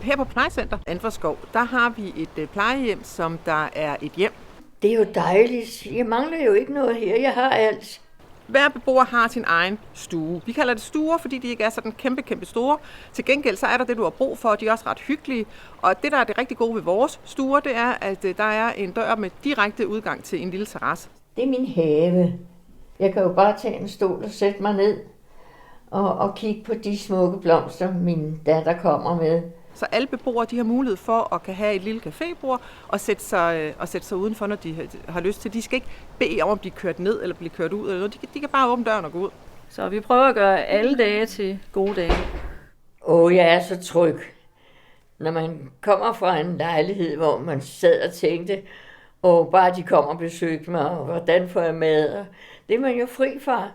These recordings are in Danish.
Her på Plejecenter Antvorskov, der har vi et plejehjem, som der er et hjem. Det er jo dejligt. Jeg mangler jo ikke noget her. Jeg har alt. Hver beboer har sin egen stue. Vi kalder det stuer, fordi de ikke er sådan kæmpe store. Til gengæld så er der det, du har brug for, og de er også ret hyggelige. Og det, der er det rigtig gode ved vores stuer, det er, at der er en dør med direkte udgang til en lille terrasse. Det er min have. Jeg kan jo bare tage en stol og sætte mig ned og kigge på de smukke blomster, min datter kommer med. Så alle beboere de har mulighed for at kan have et lille cafébord og sætte sig udenfor, når de har lyst til. De skal ikke bede om at blive kørt ned eller blive kørt ud. Eller noget. De kan bare åbne døren og gå ud. Så vi prøver at gøre alle dage til gode dage. Jeg er så tryg. Når man kommer fra en lejlighed, hvor man sad og tænkte, bare de kommer og besøgte mig, og hvordan får jeg mad? Det er man jo fri fra.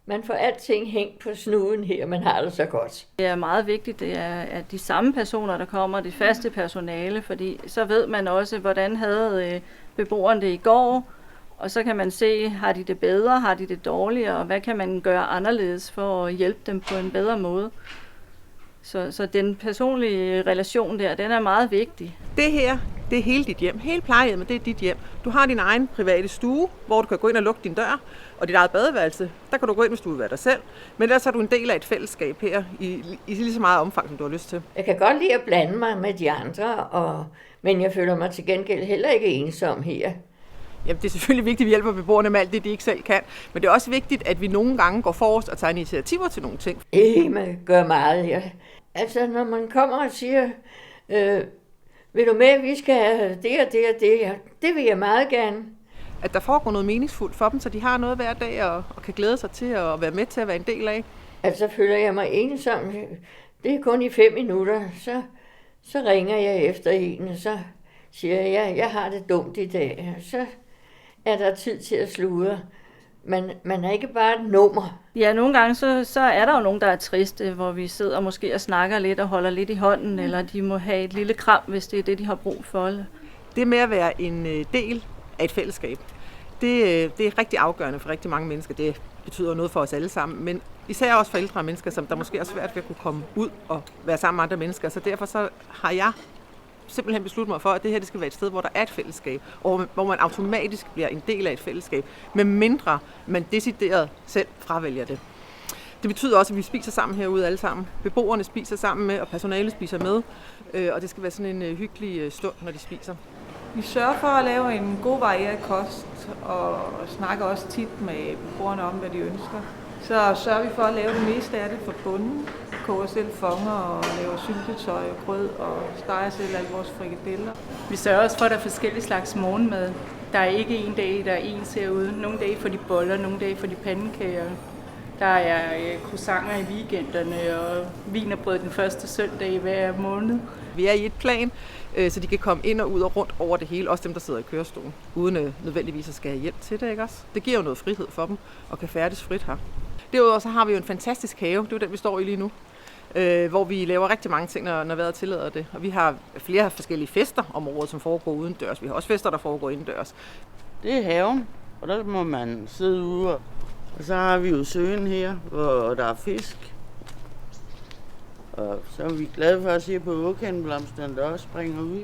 Man får alting hængt på snuden her, man har det så godt. Det er meget vigtigt, det er at de samme personer, der kommer, det faste personale, fordi så ved man også, hvordan havde beboerne det i går, og så kan man se, har de det bedre, har de det dårligere, og hvad kan man gøre anderledes for at hjælpe dem på en bedre måde. Så den personlige relation der, den er meget vigtig. Det her, det er hele dit hjem. Hele plejehjemmet, det er dit hjem. Du har din egen private stue, hvor du kan gå ind og lukke din dør, og dit eget badeværelse, der kan du gå ind, hvis du vil være dig selv. Men ellers er du en del af et fællesskab her, i lige så meget omfang, som du har lyst til. Jeg kan godt lide at blande mig med de andre, men jeg føler mig til gengæld heller ikke ensom her. Jamen, det er selvfølgelig vigtigt, at vi hjælper beboerne med alt det, de ikke selv kan. Men det er også vigtigt, at vi nogle gange går forrest og tager initiativer til nogle ting. Man gør meget her. Altså, når man kommer og siger, vil du med, vi skal have det og det og det, det vil jeg meget gerne. At der foregår noget meningsfuldt for dem, så de har noget hver dag og kan glæde sig til at være med til at være en del af. Altså, føler jeg mig ensom. Det er kun i 5 minutter, så ringer jeg efter en, og så siger jeg har det dumt i dag. Så er der tid til at sludre. Man er ikke bare et nummer. Ja, nogle gange så er der jo nogen, der er triste, hvor vi sidder måske og snakker lidt og holder lidt i hånden, eller de må have et lille kram, hvis det er det, de har brug for. Det med at være en del af et fællesskab, det er rigtig afgørende for rigtig mange mennesker. Det betyder noget for os alle sammen, men især også for ældre mennesker, som der måske er svært ved at kunne komme ud og være sammen med andre mennesker. Så derfor så har jeg simpelthen besluttet mig for, at det her det skal være et sted, hvor der er et fællesskab, og hvor man automatisk bliver en del af et fællesskab, med mindre man decideret selv fravælger det. Det betyder også, at vi spiser sammen herude alle sammen. Beboerne spiser sammen med, og personalet spiser med, og det skal være sådan en hyggelig stund, når de spiser. Vi sørger for at lave en god varieret kost, og snakker også tit med beboerne om, hvad de ønsker. Så sørger vi for at lave det meste af det fra bunden. Koger selv fonger og laver syltetøj og grød og steger selv alle vores frikadeller. Vi sørger også for, at der er forskellige slags morgenmad. Der er ikke en dag, der er ens herude. Nogle dage får de boller, nogle dage får de pandekager. Der er croissanter i weekenderne og wienerbrød den første søndag i hver måned. Vi er i et plan, så de kan komme ind og ud og rundt over det hele, også dem, der sidder i kørestolen, uden nødvendigvis at skal have hjælp til det, ikke også? Det giver jo noget frihed for dem at kan færdes frit her. Derudover så har vi jo en fantastisk have, det er jo den, vi står i lige nu, hvor vi laver rigtig mange ting, når vejret tillader det. Og vi har flere forskellige fester om året, som foregår udendørs. Vi har også fester, der foregår indendørs. Det er haven, og der må man sidde ude. Og så har vi jo søen her, hvor der er fisk. Og så er vi glade for at se på åkandblomsterne, der også springer ud.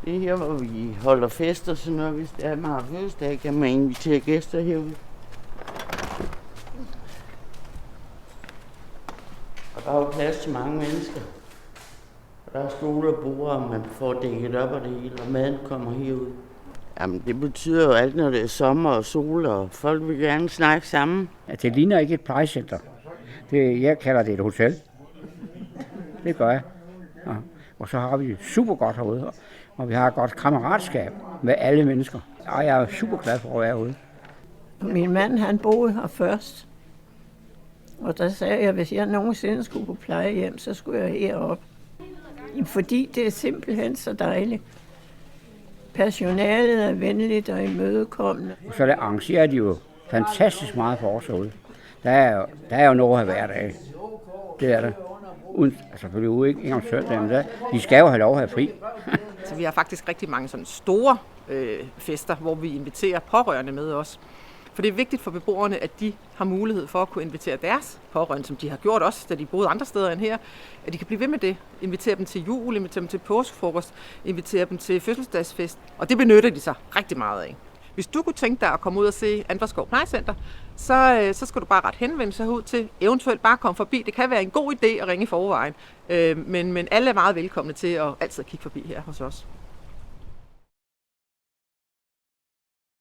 Det er her, hvor vi holder fester, så når hvis det er meget fødselsdag, kan man invitere gæster herude. Og der er jo plads til mange mennesker. Og der er stole og borde, og man får dækket op af det hele, og maden kommer herud. Jamen, det betyder jo alt, når det er sommer og sol, og folk vil gerne snakke sammen. Ja, det ligner ikke et plejecenter. Jeg kalder det et hotel. Det gør jeg. Ja. Og så har vi det super godt herude, og vi har et godt kammeratskab med alle mennesker. Og jeg er super glad for at være herude. Min mand, han boede her først. Og der sagde jeg, at hvis jeg nogensinde skulle på plejehjem, så skulle jeg herop. Fordi det er simpelthen så dejligt. Personalet er venligt og imødekommende. Så der arrangerer de jo fantastisk meget for os herude. Der er jo noget her hver dag. Det er det. Uden, altså selvfølgelig ude, ikke om søndagen, men de skal jo have lov at have fri. Så vi har faktisk rigtig mange sådan store fester, hvor vi inviterer pårørende med os. For det er vigtigt for beboerne, at de har mulighed for at kunne invitere deres pårørende, som de har gjort også, da de boede andre steder end her, at de kan blive ved med det. Invitere dem til jul, invitere dem til påskefrokost, invitere dem til fødselsdagsfest, og det benytter de sig rigtig meget af. Hvis du kunne tænke dig at komme ud og se Antvorskov Plejecenter, så skal du bare ret henvende sig ud til, eventuelt bare komme forbi. Det kan være en god idé at ringe i forvejen, men alle er meget velkomne til at altid kigge forbi her hos os.